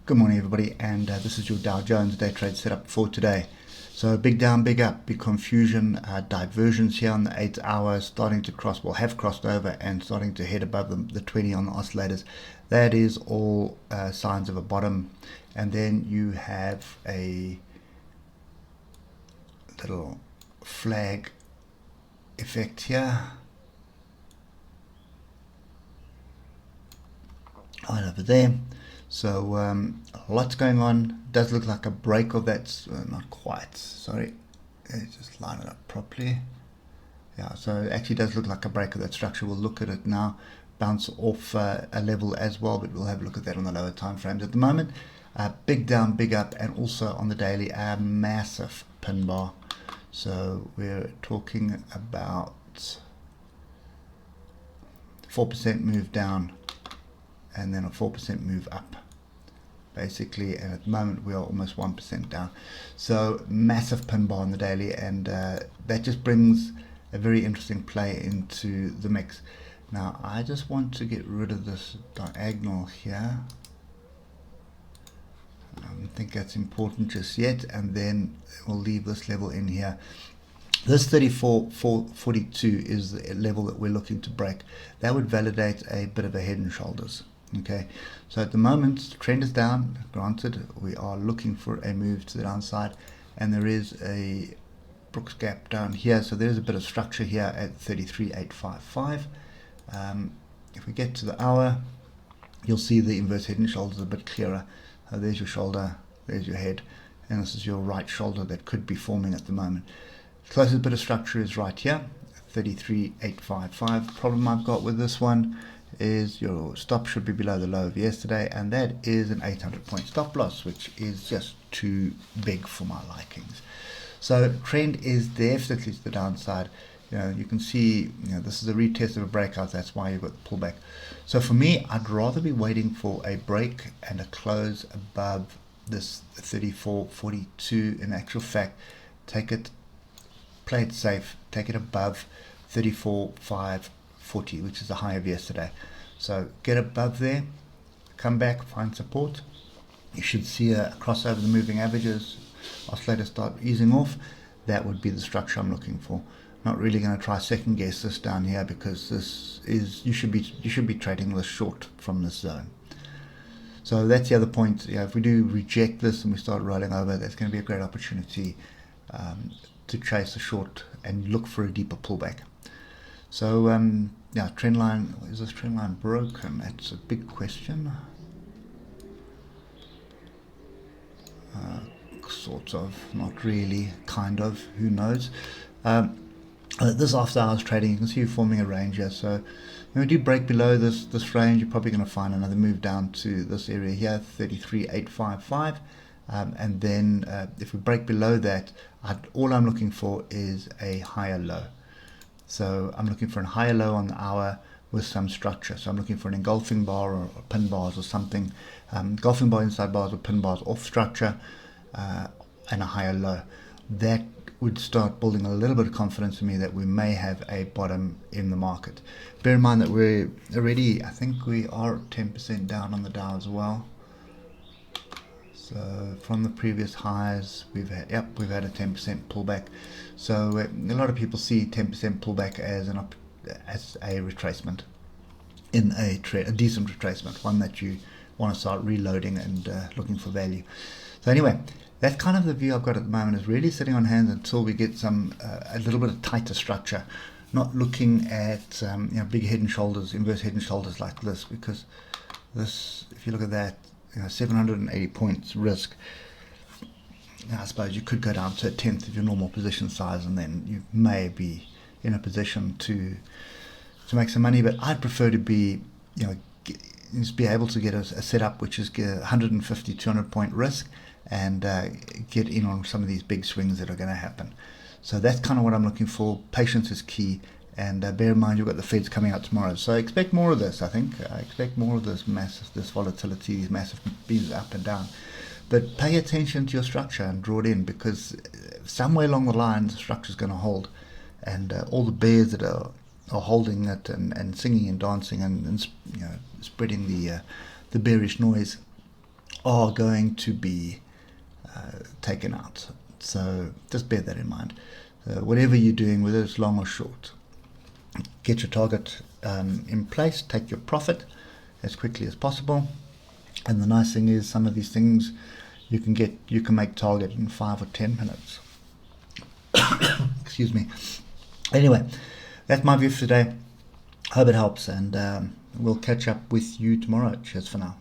Good morning, everybody, and this is your Dow Jones day trade setup for today. So big down, big up, big confusion, diversions here on the 8 hour, starting to cross, well, have crossed over and starting to head above the 20 on the oscillators. That is all signs of a bottom. And then you have a little flag effect here. Right over there. So lots going on. Does look like a break of that, not quite, sorry, let's just line it up properly. Yeah, so it actually does look like a break of that structure. We'll look at it now, bounce off a level as well, but we'll have a look at that on the lower time frames. At the moment, big down, big up, and also on the daily, a massive pin bar. So we're talking about 4% move down and then a 4% move up, basically, and at the moment we are almost 1% down. So massive pin bar on the daily, and that just brings a very interesting play into the mix. Now I just want to get rid of this diagonal here. I don't think that's important just yet, and then we'll leave this level in here. This 34,442 is the level that we're looking to break. That would validate a bit of a head and shoulders. Okay, so at the moment the trend is down, granted. We are looking for a move to the downside, and there is a Brooks gap down here, so there's a bit of structure here at 33,855. If we get to the hour, you'll see the inverse head and shoulders a bit clearer. There's your shoulder, there's your head, and this is your right shoulder that could be forming at the moment. The closest bit of structure is right here, 33,855. The problem I've got with this one is your stop should be below the low of yesterday, and that is an 800-point stop loss, which is just too big for my likings. So trend is definitely to the downside. You can see, this is a retest of a breakout. That's why you've got the pullback. So for me, I'd rather be waiting for a break and a close above this 34.42. In actual fact, take it, play it safe, take it above 34.540, which is the high of yesterday. So get above there, come back, find support. You should see a crossover the moving averages, oscillators start easing off. That would be the structure I'm looking for. Not really going to try second guess this down here, because this is, you should be trading this short from this zone. So that's the other point. If we do reject this and we start rolling over, that's going to be a great opportunity to chase a short and look for a deeper pullback. So yeah, trend line, is this trend line broken? That's a big question. Sort of, not really, kind of, who knows. This after hours trading, you can see you're forming a range here. So when we do break below this range, you're probably going to find another move down to this area here, 33,855. And then if we break below that, all I'm looking for is a higher low. So I'm looking for a higher low on the hour with some structure. So I'm looking for an engulfing bar or pin bars or something. Engulfing bar, inside bars, or pin bars off structure, and a higher low. That would start building a little bit of confidence in me that we may have a bottom in the market. Bear in mind that we're already, I think we are 10% down on the Dow as well. So from the previous highs, we've had a 10% pullback. So a lot of people see 10% pullback as a retracement, in a decent retracement, one that you want to start reloading and looking for value. So anyway, that's kind of the view I've got at the moment, is really sitting on hands until we get some a little bit of tighter structure. Not looking at big head and shoulders, inverse head and shoulders like this, because this, if you look at that, 780 points risk. I suppose you could go down to a tenth of your normal position size, and then you may be in a position to make some money. But I'd prefer to be, just be able to get a setup which is 150, 200 point risk, and get in on some of these big swings that are going to happen. So that's kind of what I'm looking for. Patience is key, and bear in mind you've got the Feds coming out tomorrow. So I expect more of this. I expect more of this volatility, these massive beats up and down. But pay attention to your structure and draw it in, because somewhere along the line the structure is going to hold, and all the bears that are holding it and singing and dancing and spreading the bearish noise are going to be taken out. So just bear that in mind. Whatever you're doing, whether it's long or short, get your target in place, take your profit as quickly as possible. And the nice thing is, some of these things you can make target in 5 or 10 minutes. Excuse me. Anyway, that's my view for today. Hope it helps, and we'll catch up with you tomorrow. Cheers for now.